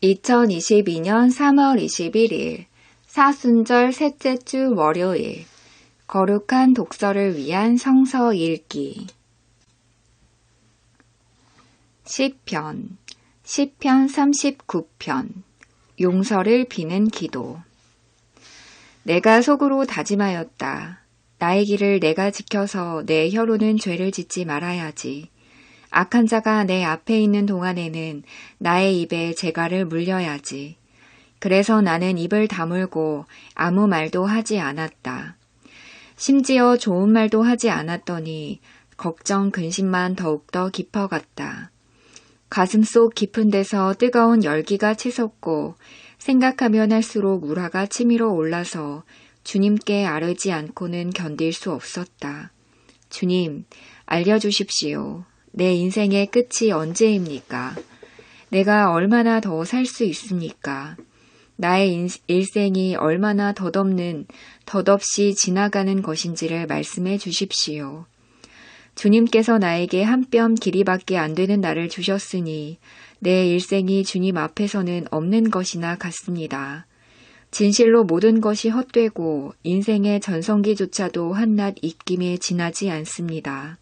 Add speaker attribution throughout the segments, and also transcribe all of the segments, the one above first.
Speaker 1: 2022년 3월 21일 사순절 셋째 주 월요일 거룩한 독서를 위한 성서 읽기 시편 39편 용서를 비는 기도. 내가 속으로 다짐하였다. 나의 길을 내가 지켜서 내 혀로는 죄를 짓지 말아야지. 악한 자가 내 앞에 있는 동안에는 나의 입에 재갈을 물려야지. 그래서 나는 입을 다물고 아무 말도 하지 않았다. 심지어 좋은 말도 하지 않았더니 걱정 근심만 더욱더 깊어갔다. 가슴속 깊은 데서 뜨거운 열기가 치솟고 생각하면 할수록 우라가 치밀어 올라서 주님께 아뢰지 않고는 견딜 수 없었다. 주님, 알려주십시오. 내 인생의 끝이 언제입니까? 내가 얼마나 더 살 수 있습니까? 나의 일생이 얼마나 덧없이 지나가는 것인지를 말씀해 주십시오. 주님께서 나에게 한 뼘 길이밖에 안 되는 날을 주셨으니 내 일생이 주님 앞에서는 없는 것이나 같습니다. 진실로 모든 것이 헛되고 인생의 전성기조차도 한낱 입김에 지나지 않습니다.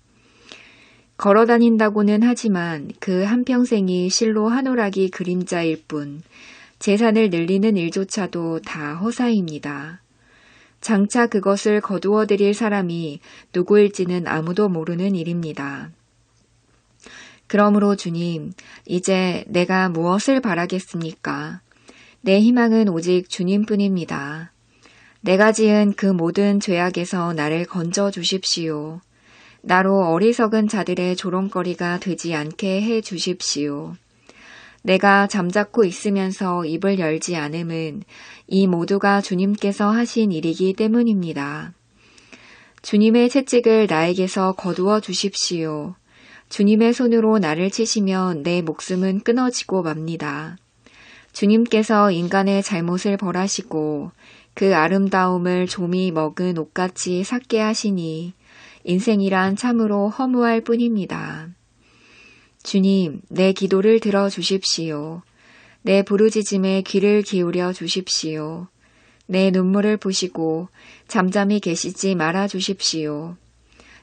Speaker 1: 걸어다닌다고는 하지만 그 한평생이 실로 한오라기 그림자일 뿐 재산을 늘리는 일조차도 다 허사입니다. 장차 그것을 거두어 드릴 사람이 누구일지는 아무도 모르는 일입니다. 그러므로 주님, 이제 내가 무엇을 바라겠습니까? 내 희망은 오직 주님뿐입니다. 내가 지은 그 모든 죄악에서 나를 건져 주십시오. 나로 어리석은 자들의 조롱거리가 되지 않게 해 주십시오. 내가 잠자코 있으면서 입을 열지 않음은 이 모두가 주님께서 하신 일이기 때문입니다. 주님의 채찍을 나에게서 거두어 주십시오. 주님의 손으로 나를 치시면 내 목숨은 끊어지고 맙니다. 주님께서 인간의 잘못을 벌하시고 그 아름다움을 좀이 먹은 옷같이 삭게 하시니 인생이란 참으로 허무할 뿐입니다. 주님, 내 기도를 들어주십시오. 내 부르짖음에 귀를 기울여 주십시오. 내 눈물을 보시고 잠잠히 계시지 말아 주십시오.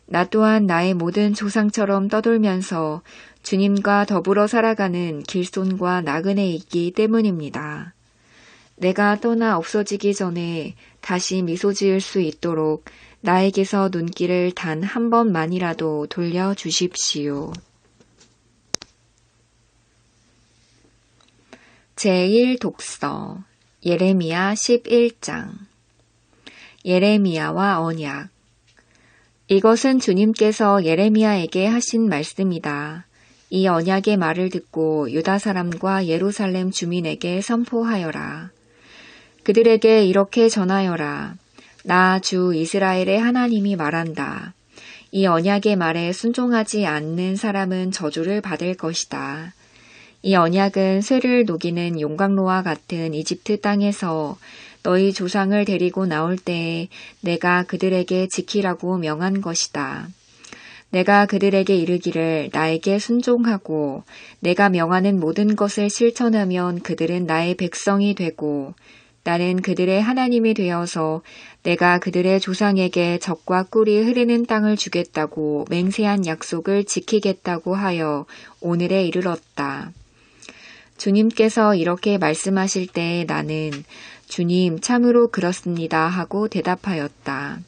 Speaker 1: 나 또한 나의 모든 조상처럼 떠돌면서 주님과 더불어 살아가는 길손과 나그네 있기 때문입니다. 내가 떠나 없어지기 전에 다시 미소 지을 수 있도록 나에게서 눈길을 단 한 번만이라도 돌려주십시오. 제1독서 예레미야 11장 예레미야와 언약. 이것은 주님께서 예레미야에게 하신 말씀이다. 이 언약의 말을 듣고 유다 사람과 예루살렘 주민에게 선포하여라. 그들에게 이렇게 전하여라. 나 주 이스라엘의 하나님이 말한다. 이 언약의 말에 순종하지 않는 사람은 저주를 받을 것이다. 이 언약은 쇠를 녹이는 용광로와 같은 이집트 땅에서 너희 조상을 데리고 나올 때에 내가 그들에게 지키라고 명한 것이다. 내가 그들에게 이르기를 나에게 순종하고 내가 명하는 모든 것을 실천하면 그들은 나의 백성이 되고 나는 그들의 하나님이 되어서 내가 그들의 조상에게 젖과 꿀이 흐르는 땅을 주겠다고 맹세한 약속을 지키겠다고 하여 오늘에 이르렀다. 주님께서 이렇게 말씀하실 때 나는 주님 참으로 그렇습니다 하고 대답하였다.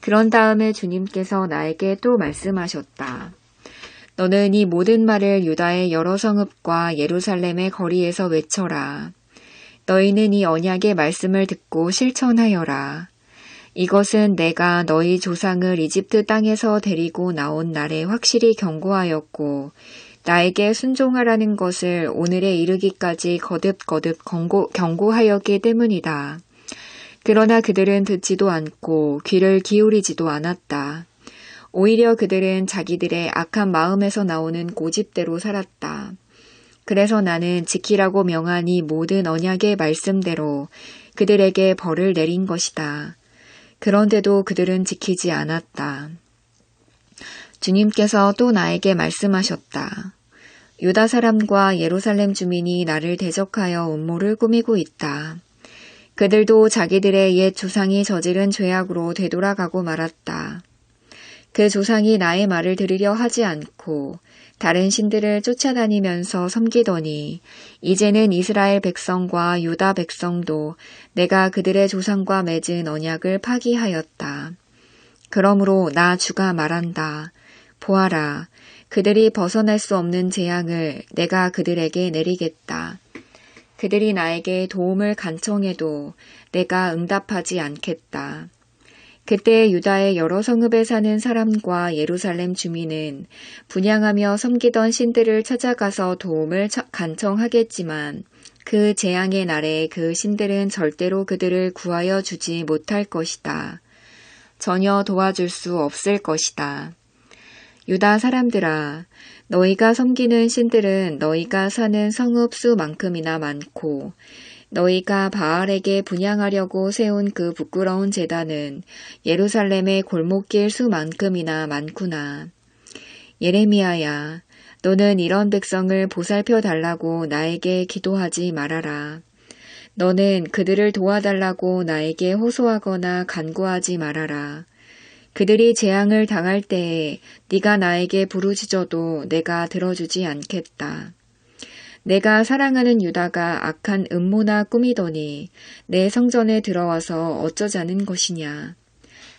Speaker 1: 그런 다음에 주님께서 나에게 또 말씀하셨다. 너는 이 모든 말을 유다의 여러 성읍과 예루살렘의 거리에서 외쳐라. 너희는 이 언약의 말씀을 듣고 실천하여라. 이것은 내가 너희 조상을 이집트 땅에서 데리고 나온 날에 확실히 경고하였고 나에게 순종하라는 것을 오늘에 이르기까지 거듭거듭 경고하였기 때문이다. 그러나 그들은 듣지도 않고 귀를 기울이지도 않았다. 오히려 그들은 자기들의 악한 마음에서 나오는 고집대로 살았다. 그래서 나는 지키라고 명한 이 모든 언약의 말씀대로 그들에게 벌을 내린 것이다. 그런데도 그들은 지키지 않았다. 주님께서 또 나에게 말씀하셨다. 유다 사람과 예루살렘 주민이 나를 대적하여 음모를 꾸미고 있다. 그들도 자기들의 옛 조상이 저지른 죄악으로 되돌아가고 말았다. 그 조상이 나의 말을 들으려 하지 않고 다른 신들을 쫓아다니면서 섬기더니 이제는 이스라엘 백성과 유다 백성도 내가 그들의 조상과 맺은 언약을 파기하였다. 그러므로 나 주가 말한다. 보아라, 그들이 벗어날 수 없는 재앙을 내가 그들에게 내리겠다. 그들이 나에게 도움을 간청해도 내가 응답하지 않겠다. 그때 유다의 여러 성읍에 사는 사람과 예루살렘 주민은 분향하며 섬기던 신들을 찾아가서 도움을 간청하겠지만 그 재앙의 날에 그 신들은 절대로 그들을 구하여 주지 못할 것이다. 전혀 도와줄 수 없을 것이다. 유다 사람들아, 너희가 섬기는 신들은 너희가 사는 성읍 수만큼이나 많고 너희가 바알에게 분향하려고 세운 그 부끄러운 제단은 예루살렘의 골목길 수만큼이나 많구나. 예레미야야, 너는 이런 백성을 보살펴 달라고 나에게 기도하지 말아라. 너는 그들을 도와달라고 나에게 호소하거나 간구하지 말아라. 그들이 재앙을 당할 때에 네가 나에게 부르짖어도 내가 들어주지 않겠다. 내가 사랑하는 유다가 악한 음모나 꾸미더니 내 성전에 들어와서 어쩌자는 것이냐.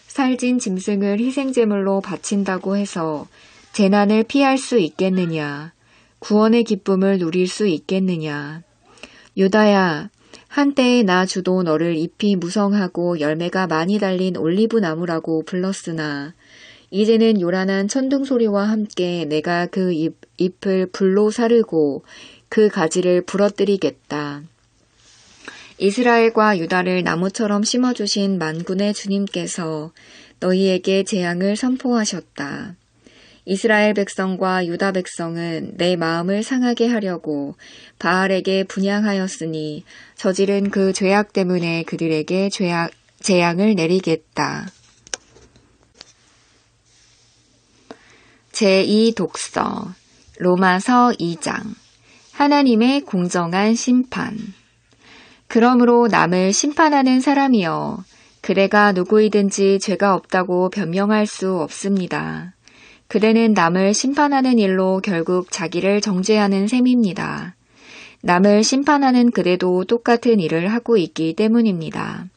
Speaker 1: 살진 짐승을 희생제물로 바친다고 해서 재난을 피할 수 있겠느냐. 구원의 기쁨을 누릴 수 있겠느냐. 유다야, 한때의 나 주도 너를 잎이 무성하고 열매가 많이 달린 올리브 나무라고 불렀으나 이제는 요란한 천둥 소리와 함께 내가 그 잎을 불로 사르고 그 가지를 부러뜨리겠다. 이스라엘과 유다를 나무처럼 심어주신 만군의 주님께서 너희에게 재앙을 선포하셨다. 이스라엘 백성과 유다 백성은 내 마음을 상하게 하려고 바알에게 분향하였으니 저지른 그 죄악 때문에 그들에게 재앙을 내리겠다. 제2독서 로마서 2장 하나님의 공정한 심판. 그러므로 남을 심판하는 사람이여, 그대가 누구이든지 죄가 없다고 변명할 수 없습니다. 그대는 남을 심판하는 일로 결국 자기를 정죄하는 셈입니다. 남을 심판하는 그대도 똑같은 일을 하고 있기 때문입니다.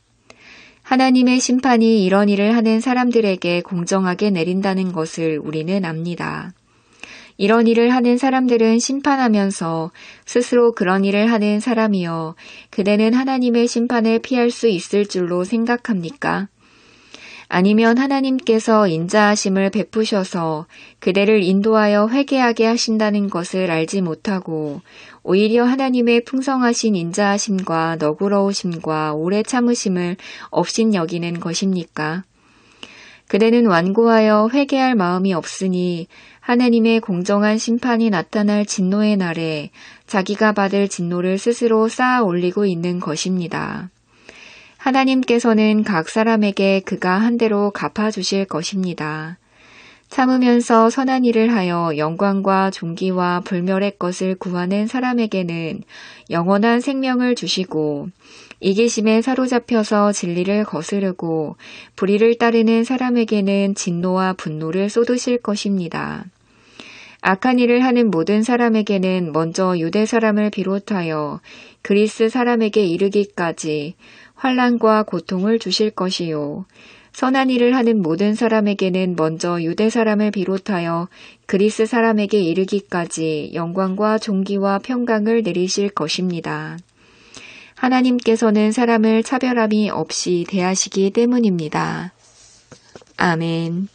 Speaker 1: 하나님의 심판이 이런 일을 하는 사람들에게 공정하게 내린다는 것을 우리는 압니다. 이런 일을 하는 사람들은 심판하면서 스스로 그런 일을 하는 사람이여, 그대는 하나님의 심판을 피할 수 있을 줄로 생각합니까? 아니면 하나님께서 인자하심을 베푸셔서 그대를 인도하여 회개하게 하신다는 것을 알지 못하고 오히려 하나님의 풍성하신 인자하심과 너그러우심과 오래 참으심을 업신여기는 것입니까? 그대는 완고하여 회개할 마음이 없으니 하나님의 공정한 심판이 나타날 진노의 날에 자기가 받을 진노를 스스로 쌓아 올리고 있는 것입니다. 하나님께서는 각 사람에게 그가 한 대로 갚아주실 것입니다. 참으면서 선한 일을 하여 영광과 존귀와 불멸의 것을 구하는 사람에게는 영원한 생명을 주시고 이기심에 사로잡혀서 진리를 거스르고 불의를 따르는 사람에게는 진노와 분노를 쏟으실 것입니다. 악한 일을 하는 모든 사람에게는 먼저 유대 사람을 비롯하여 그리스 사람에게 이르기까지 환난과 고통을 주실 것이요. 선한 일을 하는 모든 사람에게는 먼저 유대 사람을 비롯하여 그리스 사람에게 이르기까지 영광과 존귀와 평강을 내리실 것입니다. 하나님께서는 사람을 차별함이 없이 대하시기 때문입니다. 아멘.